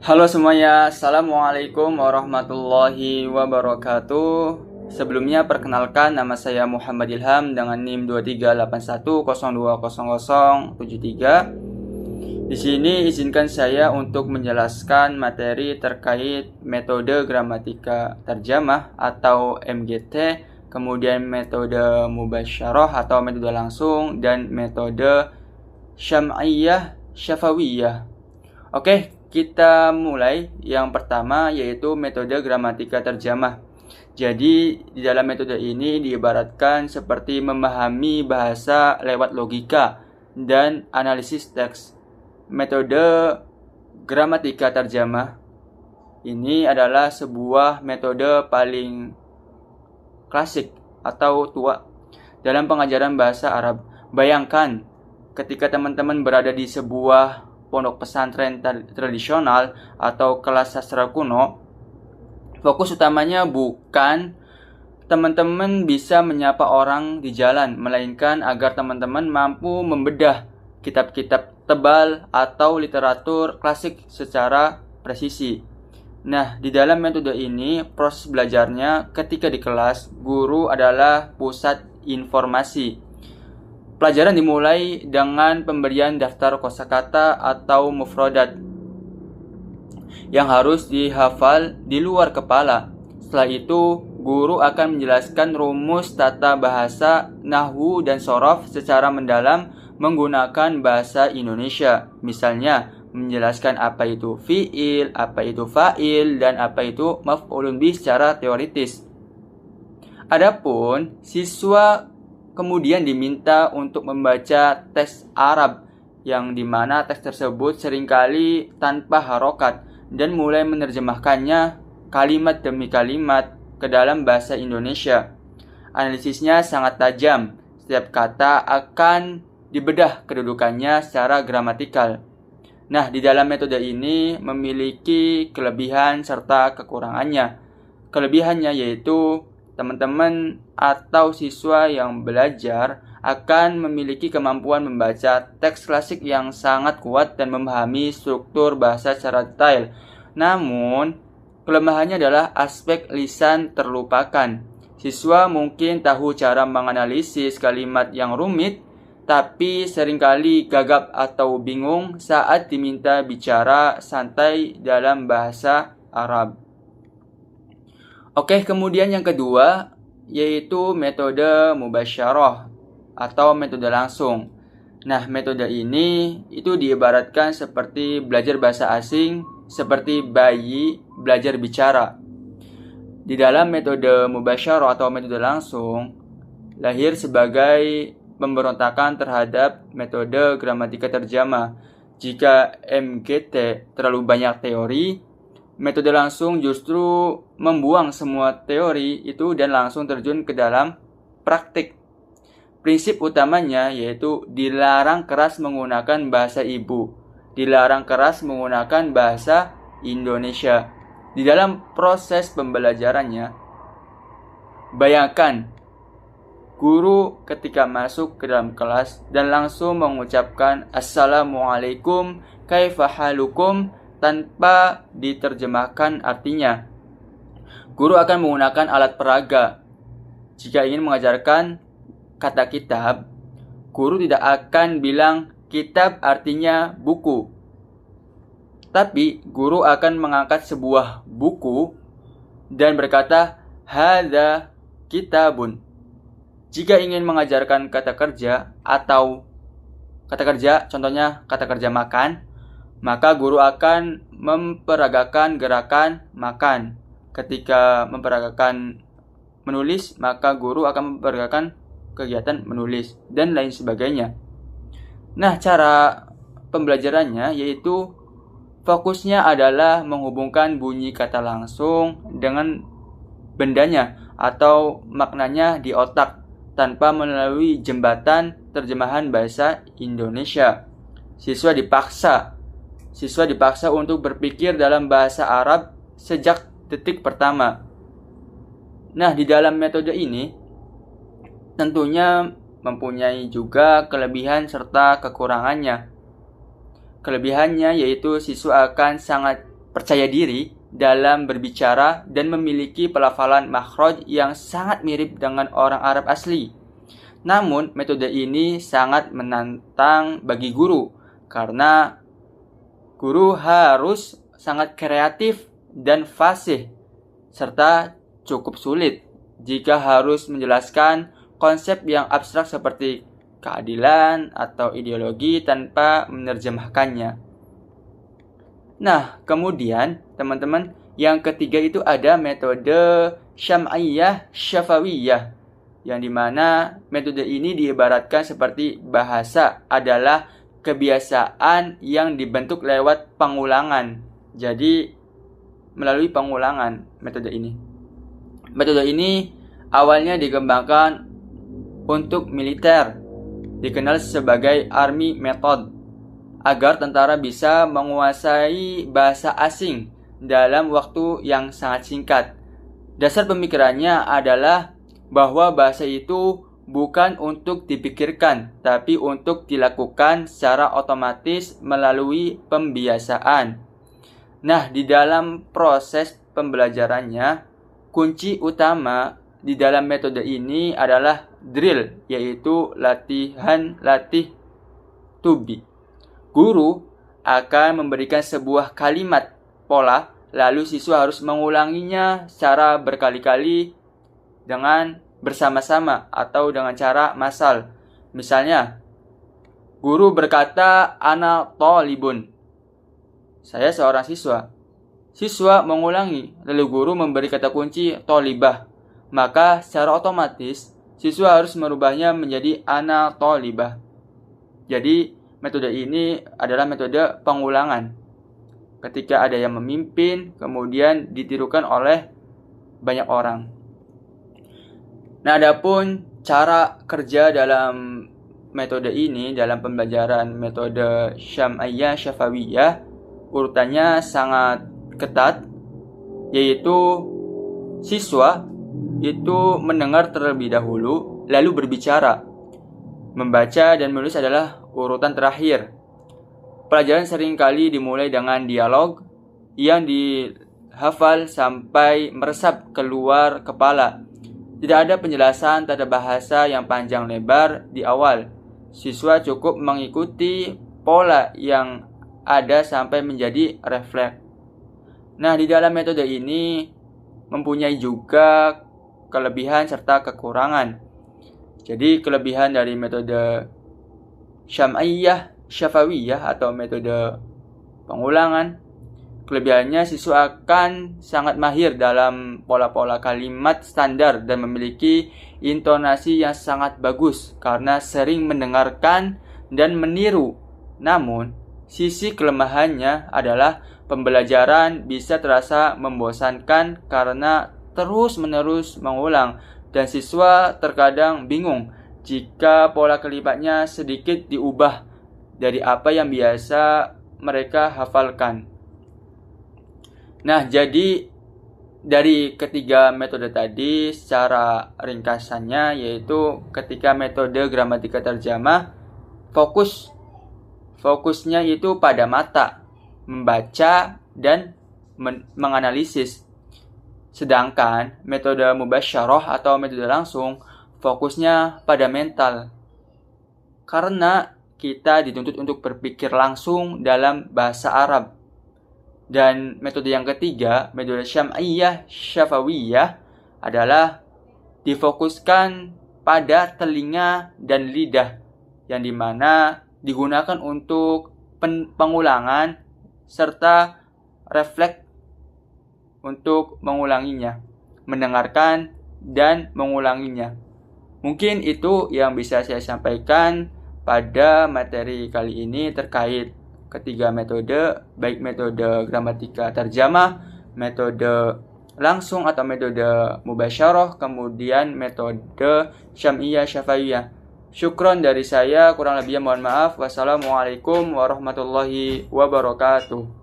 Halo semuanya, Assalamualaikum warahmatullahi wabarakatuh. Sebelumnya perkenalkan, nama saya Muhammad Ilham dengan NIM 2381020073. Di sini izinkan saya untuk menjelaskan materi terkait metode gramatika terjemah atau MGT, kemudian metode mubasyarah atau metode langsung, dan metode syam'iyah syafawiyah. Oke, kita mulai. Yang pertama yaitu metode gramatika terjemah. Jadi di dalam metode ini diibaratkan seperti memahami bahasa lewat logika dan analisis teks. Metode gramatika terjemah ini adalah sebuah metode paling klasik atau tua dalam pengajaran bahasa Arab. Bayangkan ketika teman-teman berada di sebuah pondok pesantren tradisional atau kelas sastra kuno, fokus utamanya bukan teman-teman bisa menyapa orang di jalan, melainkan agar teman-teman mampu membedah kitab-kitab tebal atau literatur klasik secara presisi. Nah, di dalam metode ini, proses belajarnya ketika di kelas, guru adalah pusat informasi. Pelajaran dimulai dengan pemberian daftar kosakata atau mufradat yang harus dihafal di luar kepala. Setelah itu, guru akan menjelaskan rumus tata bahasa, nahwu, dan shorof secara mendalam menggunakan bahasa Indonesia. Misalnya, menjelaskan apa itu fi'il, apa itu fa'il, dan apa itu maf'ulun bih secara teoritis. Adapun siswa kemudian diminta untuk membaca teks Arab, yang dimana teks tersebut seringkali tanpa harokat, dan mulai menerjemahkannya kalimat demi kalimat ke dalam bahasa Indonesia. Analisisnya sangat tajam, setiap kata akan dibedah kedudukannya secara gramatikal. Nah, di dalam metode ini memiliki kelebihan serta kekurangannya. Kelebihannya yaitu teman-teman atau siswa yang belajar akan memiliki kemampuan membaca teks klasik yang sangat kuat dan memahami struktur bahasa secara detail. Namun, kelemahannya adalah aspek lisan terlupakan. Siswa mungkin tahu cara menganalisis kalimat yang rumit, tapi seringkali gagap atau bingung saat diminta bicara santai dalam bahasa Arab. Oke, kemudian yang kedua yaitu metode mubasyarah atau metode langsung. Nah, metode ini itu diibaratkan seperti belajar bahasa asing, seperti bayi belajar bicara. Di dalam metode mubasyarah atau metode langsung, lahir sebagai pemberontakan terhadap metode gramatika terjemah. Jika MGT terlalu banyak teori, metode langsung justru membuang semua teori itu dan langsung terjun ke dalam praktik. Prinsip utamanya yaitu dilarang keras menggunakan bahasa ibu, dilarang keras menggunakan bahasa Indonesia. Di dalam proses pembelajarannya, bayangkan guru ketika masuk ke dalam kelas dan langsung mengucapkan Assalamualaikum kaifa halukum tanpa diterjemahkan artinya. Guru akan menggunakan alat peraga. Jika ingin mengajarkan kata kitab, guru tidak akan bilang kitab artinya buku. Tapi guru akan mengangkat sebuah buku dan berkata hadza kitabun. Jika ingin mengajarkan kata kerja atau kata kerja, contohnya kata kerja makan, maka guru akan memperagakan gerakan makan. Ketika memperagakan menulis, maka guru akan memperagakan kegiatan menulis dan lain sebagainya. Nah, cara pembelajarannya yaitu fokusnya adalah menghubungkan bunyi kata langsung dengan bendanya atau maknanya di otak tanpa melalui jembatan terjemahan bahasa Indonesia. Siswa dipaksa untuk berpikir dalam bahasa Arab sejak detik pertama. Nah, di dalam metode ini tentunya mempunyai juga kelebihan serta kekurangannya. Kelebihannya yaitu siswa akan sangat percaya diri dalam berbicara dan memiliki pelafalan makhraj yang sangat mirip dengan orang Arab asli. Namun, metode ini sangat menantang bagi guru karena guru harus sangat kreatif dan fasih serta cukup sulit jika harus menjelaskan konsep yang abstrak seperti keadilan atau ideologi tanpa menerjemahkannya. Nah, kemudian teman-teman, yang ketiga itu ada metode Syam'iyah Syafawiyah, yang dimana metode ini diibaratkan seperti bahasa adalah kebiasaan yang dibentuk lewat pengulangan. Jadi melalui pengulangan metode ini. Metode ini awalnya dikembangkan untuk militer, dikenal sebagai Army Method, agar tentara bisa menguasai bahasa asing dalam waktu yang sangat singkat. Dasar pemikirannya adalah bahwa bahasa itu bukan untuk dipikirkan, tapi untuk dilakukan secara otomatis melalui pembiasaan. Nah, di dalam proses pembelajarannya, kunci utama di dalam metode ini adalah drill, yaitu latihan latih tubi. Guru akan memberikan sebuah kalimat pola, lalu siswa harus mengulanginya secara berkali-kali dengan bersama-sama atau dengan cara massal. Misalnya, guru berkata, "Ana thalibun." Saya seorang siswa. Siswa mengulangi, lalu guru memberi kata kunci thalibah. Maka secara otomatis siswa harus merubahnya menjadi ana thalibah. Jadi metode ini adalah metode pengulangan. Ketika ada yang memimpin, kemudian ditirukan oleh banyak orang. Nah, adapun cara kerja dalam metode ini, dalam pembelajaran metode Syam'iyah Syafawiyah, urutannya sangat ketat, yaitu siswa itu mendengar terlebih dahulu, lalu berbicara. Membaca dan menulis adalah urutan terakhir. Pelajaran seringkali dimulai dengan dialog yang dihafal sampai meresap keluar kepala. Tidak ada penjelasan tata bahasa yang panjang lebar di awal. Siswa cukup mengikuti pola yang ada sampai menjadi refleks. Nah, di dalam metode ini mempunyai juga kelebihan serta kekurangan. Jadi kelebihan dari metode Syam'iyah Syafawiyah atau metode pengulangan, kelebihannya siswa akan sangat mahir dalam pola-pola kalimat standar dan memiliki intonasi yang sangat bagus karena sering mendengarkan dan meniru. Namun, sisi kelemahannya adalah pembelajaran bisa terasa membosankan karena terus-menerus mengulang dan siswa terkadang bingung jika pola kalimatnya sedikit diubah dari apa yang biasa mereka hafalkan. Nah, jadi dari ketiga metode tadi secara ringkasannya yaitu ketika metode gramatika terjemah, fokusnya itu pada mata, membaca dan menganalisis. Sedangkan metode mubasyarah atau metode langsung fokusnya pada mental. Karena kita dituntut untuk berpikir langsung dalam bahasa Arab. Dan metode yang ketiga, metode Syam'iyah Syafawiyah adalah difokuskan pada telinga dan lidah, yang dimana digunakan untuk pengulangan serta refleks untuk mengulanginya, mendengarkan dan mengulanginya. Mungkin itu yang bisa saya sampaikan pada materi kali ini terkait ketiga metode, baik metode gramatika terjemah, metode langsung atau metode mubasyarah, kemudian metode Syam'iyah Syafawiyah. Syukron dari saya, kurang lebihnya mohon maaf. Wassalamualaikum warahmatullahi wabarakatuh.